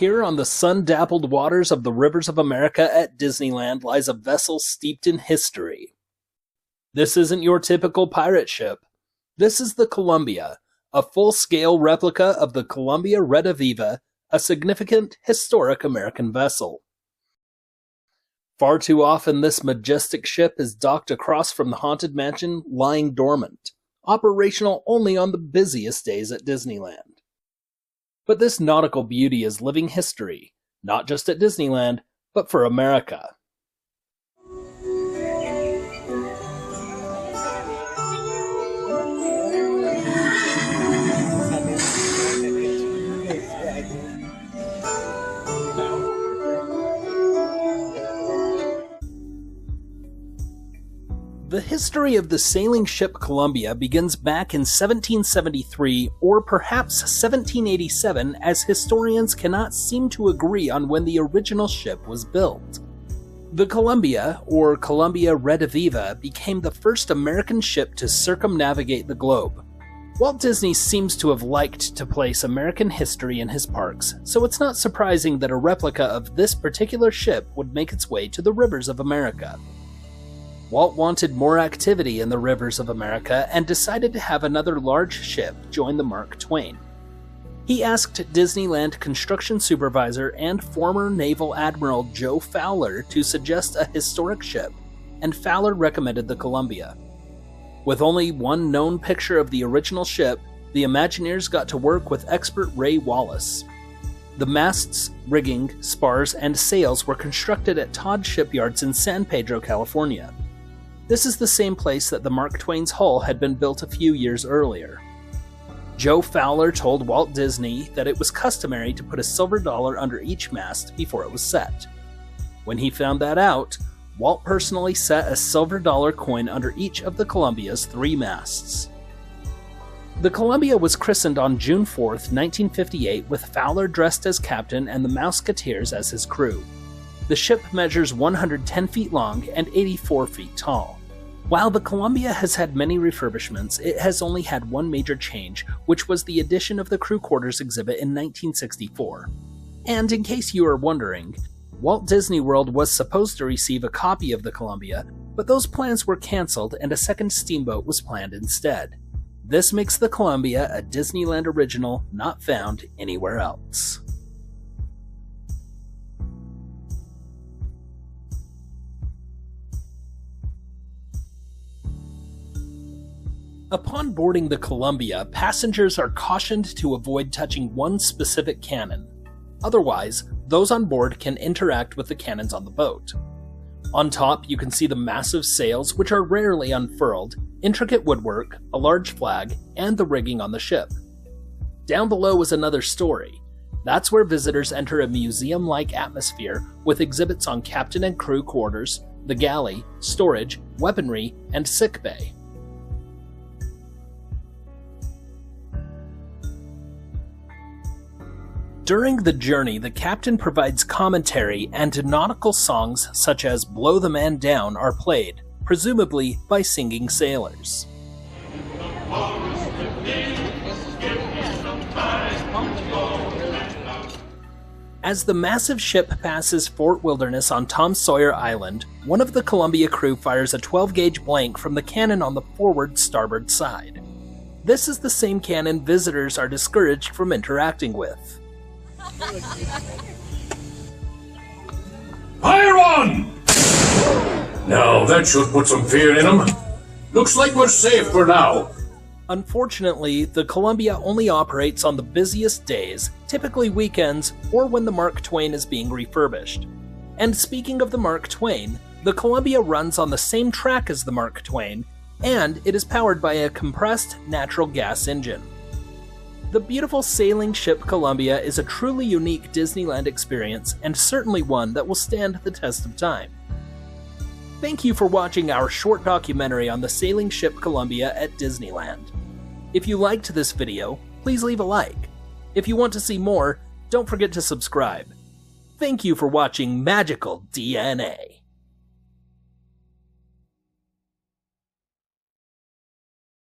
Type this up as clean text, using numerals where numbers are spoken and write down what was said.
Here on the sun-dappled waters of the rivers of America at Disneyland lies a vessel steeped in history. This isn't your typical pirate ship. This is the Columbia, a full-scale replica of the Columbia Rediviva, a significant historic American vessel. Far too often this majestic ship is docked across from the Haunted Mansion lying dormant, operational only on the busiest days at Disneyland. But this nautical beauty is living history, not just at Disneyland, but for America. The history of the sailing ship Columbia begins back in 1773 or perhaps 1787, as historians cannot seem to agree on when the original ship was built. The Columbia, or Columbia Rediviva, became the first American ship to circumnavigate the globe. Walt Disney seems to have liked to place American history in his parks, so it's not surprising that a replica of this particular ship would make its way to the rivers of America. Walt wanted more activity in the rivers of America and decided to have another large ship join the Mark Twain. He asked Disneyland construction supervisor and former Naval Admiral Joe Fowler to suggest a historic ship, and Fowler recommended the Columbia. With only one known picture of the original ship, the Imagineers got to work with expert Ray Wallace. The masts, rigging, spars, and sails were constructed at Todd Shipyards in San Pedro, California. This is the same place that the Mark Twain's hull had been built a few years earlier. Joe Fowler told Walt Disney that it was customary to put a silver dollar under each mast before it was set. When he found that out, Walt personally set a silver dollar coin under each of the Columbia's 3 masts. The Columbia was christened on June 4, 1958, with Fowler dressed as captain and the Mouseketeers as his crew. The ship measures 110 feet long and 84 feet tall. While the Columbia has had many refurbishments, it has only had one major change, which was the addition of the crew quarters exhibit in 1964. And in case you are wondering, Walt Disney World was supposed to receive a copy of the Columbia, but those plans were cancelled and a second steamboat was planned instead. This makes the Columbia a Disneyland original not found anywhere else. Upon boarding the Columbia, passengers are cautioned to avoid touching one specific cannon. Otherwise, those on board can interact with the cannons on the boat. On top, you can see the massive sails, which are rarely unfurled, intricate woodwork, a large flag, and the rigging on the ship. Down below is another story. That's where visitors enter a museum-like atmosphere with exhibits on captain and crew quarters, the galley, storage, weaponry, and sickbay. During the journey, the captain provides commentary and nautical songs such as Blow the Man Down are played, presumably by singing sailors. As the massive ship passes Fort Wilderness on Tom Sawyer Island, one of the Columbia crew fires a 12-gauge blank from the cannon on the forward starboard side. This is the same cannon visitors are discouraged from interacting with. Fire on! Now that should put some fear in them. Looks like we're safe for now. Unfortunately, the Columbia only operates on the busiest days, typically weekends, or when the Mark Twain is being refurbished. And speaking of the Mark Twain, the Columbia runs on the same track as the Mark Twain, and it is powered by a compressed natural gas engine. The beautiful sailing ship Columbia is a truly unique Disneyland experience, and certainly one that will stand the test of time. Thank you for watching our short documentary on the sailing ship Columbia at Disneyland. If you liked this video, please leave a like. If you want to see more, don't forget to subscribe. Thank you for watching Magical DNA.